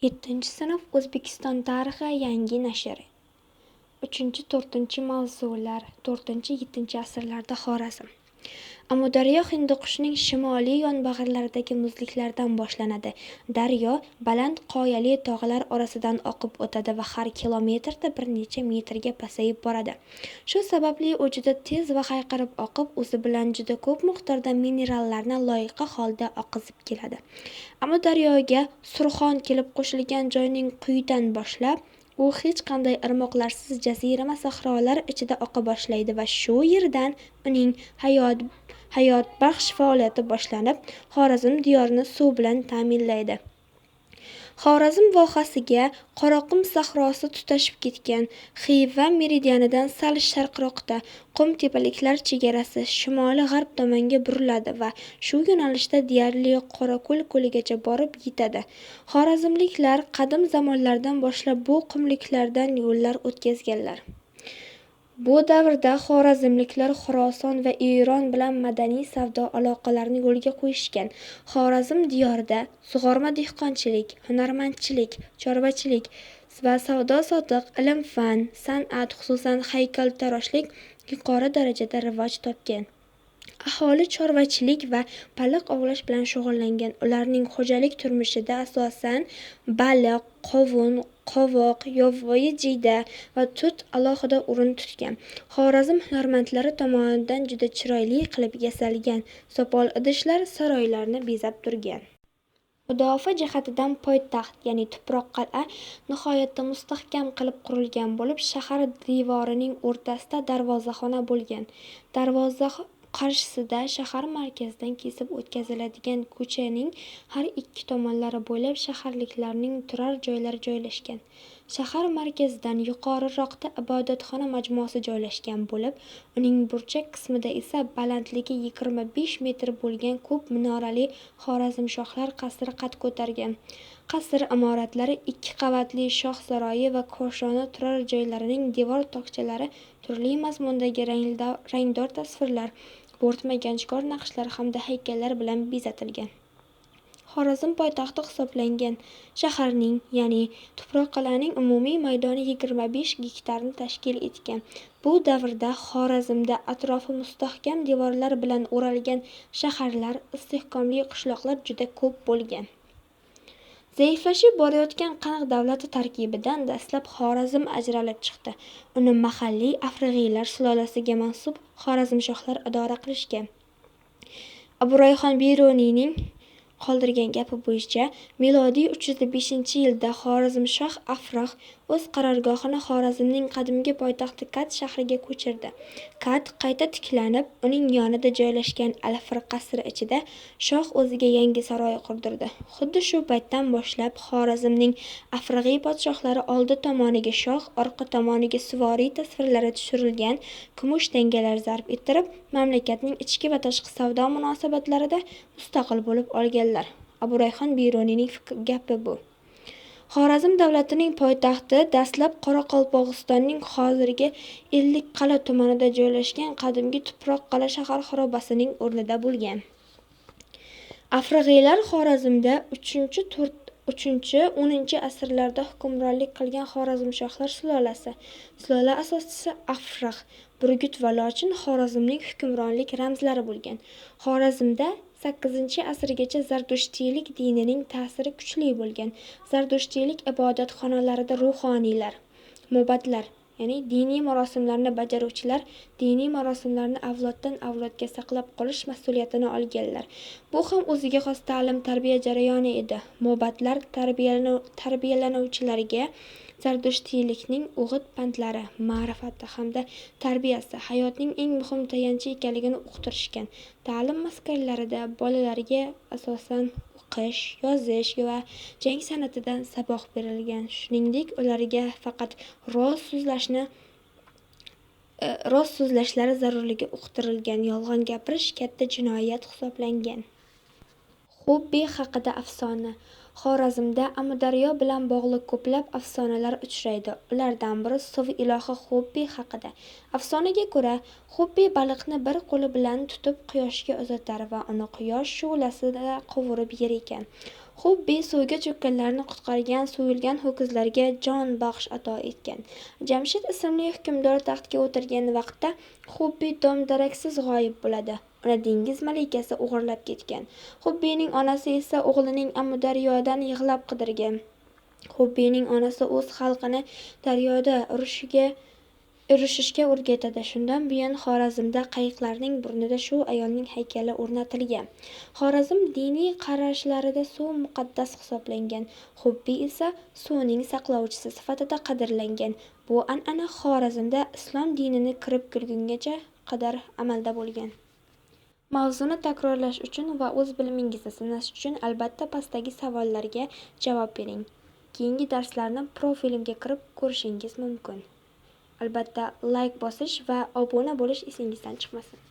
Yettinchi sinf O'zbekiston tarixi yangi nashri. 3-4 mavzular. 4-7 asrlarda Xorazm. Amudaryo Hindqushining shimoliy yonbag'irlaridagi muzliklardan boshlanadi. Daryo baland qoyali tog'lar orasidan oqib o'tadi va har kilometrda bir necha metrga pasayib boradi. Shu sababli u juda tez va hayqirib oqib, o'zi bilan juda ko'p miqdorda minerallarni loyqa holda oqizib keladi. Amudaryoga Surxon kelib qo'shilgan joyning quyidan boshlab, u hech qanday irmoqlarsiz jazirama sahrolar ichida oqa boshlaydi va shu yerdan uning hayotbaxsh faoliyati boshlanib, Xorazm diyorini suv bilan ta'minlaydi. Xorazm vohasiga Qoraqum sahrosi tutashib ketgan. Xiva meridianidan sal sharqroqda qum tepaliklar chegarasi shimoli-g'arb tomonga buriladi va shu yo'nalishda deyarli Qorako'l ko'ligacha borib yetadi. Xorazmliklar qadim zamonlardan boshlab bu qumliklardan yo'llar o'tkazganlar. Bu davrda xorazmliklar Xuroson va Eron bilan madaniy savdo aloqalarini yo'lga qo'yishgan. Xorazm diyorida sug'orma dehqonchilik, hunarmandchilik, chorvachilik va savdo-sotiq, ilm-fan, san'at, xususan haykaltaroshlik yuqori darajada rivoj topgan. Aholi chorvachilik va baliq ovlash bilan shug'ullangan. Ularning xo'jalik turmushida asosan baliq, qovun, qovoq, yovvoyi jiyda va tut alohida o'rin tutgan. Xorazm hunarmandlari tomonidan juda chiroyli qilib yasalgan sopol idishlar saroylarni bezab turgan. Mudofaa jihatidan poytaxt, ya'ni tuproq qal'a nihoyatda mustahkam qilib qurilgan bo'lib, shahar devorining o'rtasida darvozaxona bo'lgan. Darvoza qarshisida shahar markazidan kesib o'tkaziladigan ko'chaning har ikki tomonlari bo'ylab shaharliklarning turar joylari joylashgan. Shahar markazidan yuqoriroqda ibodatxona majmuasi joylashgan bo'lib, uning burchak qismida esa balandligi 25 metr bo'lgan ko'p minorali Xorazmshohlar qasri qad ko'targan. Qasr imoratlari 2 qavatli shoh saroyi va koshona turar joylarining devor tokchalari turli mazmundagi rangdor tasvirlar, bo'rtma-ganjkor naqshlar hamda haykallar bilan bezatilgan. Xorazm poytaxti hisoblangan shaharning, ya'ni tuproq qal'aning umumiy maydoni 25 gektarni tashkil etgan. Bu davrda Xorazmda atrofi mustahkam devorlar bilan o'ralgan shaharlar, istehkomli qishloqlar juda ko'p bo'lgan. Zaiflashib borayotgan qaniq davlati tarkibidan dastlab Xorazm ajralib chiqdi. Uni mahalliy afrig'iylar sulolasiga mansub Xorazmshohlar idora qilishgan. Aburayhon Beruniyning qoldirgan gapi bo'yicha milodiy 305-yilda Xorazmshoh Afroh o'z qarorgohini Xorazmning qadimgi poytaxti Kat shahriga ko'chirdi. Kat qayta tiklanib, uning yonida joylashgan Alfir qasri ichida shoh o'ziga yangi saroy qurdirdi. Xuddi shu paytdan boshlab Xorazmning afrig'iy podshohlari oldi tomoniga shoh, orqa tomoniga suvoriy tasvirlari tushirilgan kumush tangalar zarb ettirib, mamlakatning ichki va tashqi savdo munosabatlarida mustaqil bo'lib olganlar. Aburayhon Beruniyning gapi bu. Xorazm davlatining poytaxti dastlab Qoraqalpog'istonning hozirgi Ellikqal'a tumanida joylashgan qadimgi tuproq qal'a shahar xarobasining o'rnida bo'lgan. Afrig'iylar Xorazmda 3-10 asrlarda hukmronlik qilgan Xorazmshohlar sulolasi. Sulola asoschisi Afroh, Burgut va Lochin Xorazmning hukmronlik ramzlari bo'lgan. Xorazmda 8-asrgacha Zardushtiylik dinining ta'siri kuchli bo'lgan. Zardushtiylik ibodatxonalarida ruhoniylar, mubadlar, ya'ni diniy marosimlarni bajaruvchilar diniy marosimlarni avloddan avlodga saqlab qolish mas'uliyatini olganlar. Bu ham o'ziga xos ta'lim-tarbiya jarayoni edi. Mubadlar tarbiyalanuvchilarga Zardushtiylikning o'g'it-pandlari, ma'rifati hamda tarbiyasi hayotning eng muhim tayanchi ekanligini uqtirishgan. Ta'lim maskanlarida bolalarga asosan o'qish, yozish va jang san'atidan saboq berilgan. Shuningdek, ularga faqat rost so'zlashlari zarurligi uqtirilgan. Yolg'on gapirish katta jinoyat hisoblangan. Xubbi haqida afsona. Xorazmda Amudaryo bilan bog'liq ko'plab afsonalar uchraydi. Ulardan biri suv ilohi Xubbi haqida. Afsonaga ko'ra, Xubbi baliqni bir qo'li bilan tutib quyoshga uzatar va uni quyosh shu'lasida qovurib yer ekan. Xubbi suvga cho'kkanlarni qutqargan, so'yilgan ho'kizlarga jon baxsh ato etgan. Jamshid ismli hukmdor taxtga o'tirgan vaqtda Xubbi dom-daraksiz g'oyib bo'ladi. Uni dengiz malikasi o'g'irlab ketgan. Xubbining onasi esa o'g'lining Amudaryodan yig'lab qidirgan. Xubbining onasi o'z xalqini daryoda urushishga o'rgatadi. Shundan buyon Xorazmda qayiqlarning burnida shu ayolning haykali o'rnatilgan. Xorazm diniy qarashlarida suv muqaddas hisoblangan. Xubbi esa suvning saqlovchisi sifatida qadrlangan. Bu an'ana Xorazmda islom dinini kirib kelgungacha qadar amalda bo'lgan. Mavzuni takrorlash uchun va o'z bilimingizni sinash uchun albatta pastdagi savollarga javob bering. Keyingi darslarni profilimga kirib ko'rishingiz mumkin. Albatta, like bosish va obuna bo'lish esingizdan chiqmasin.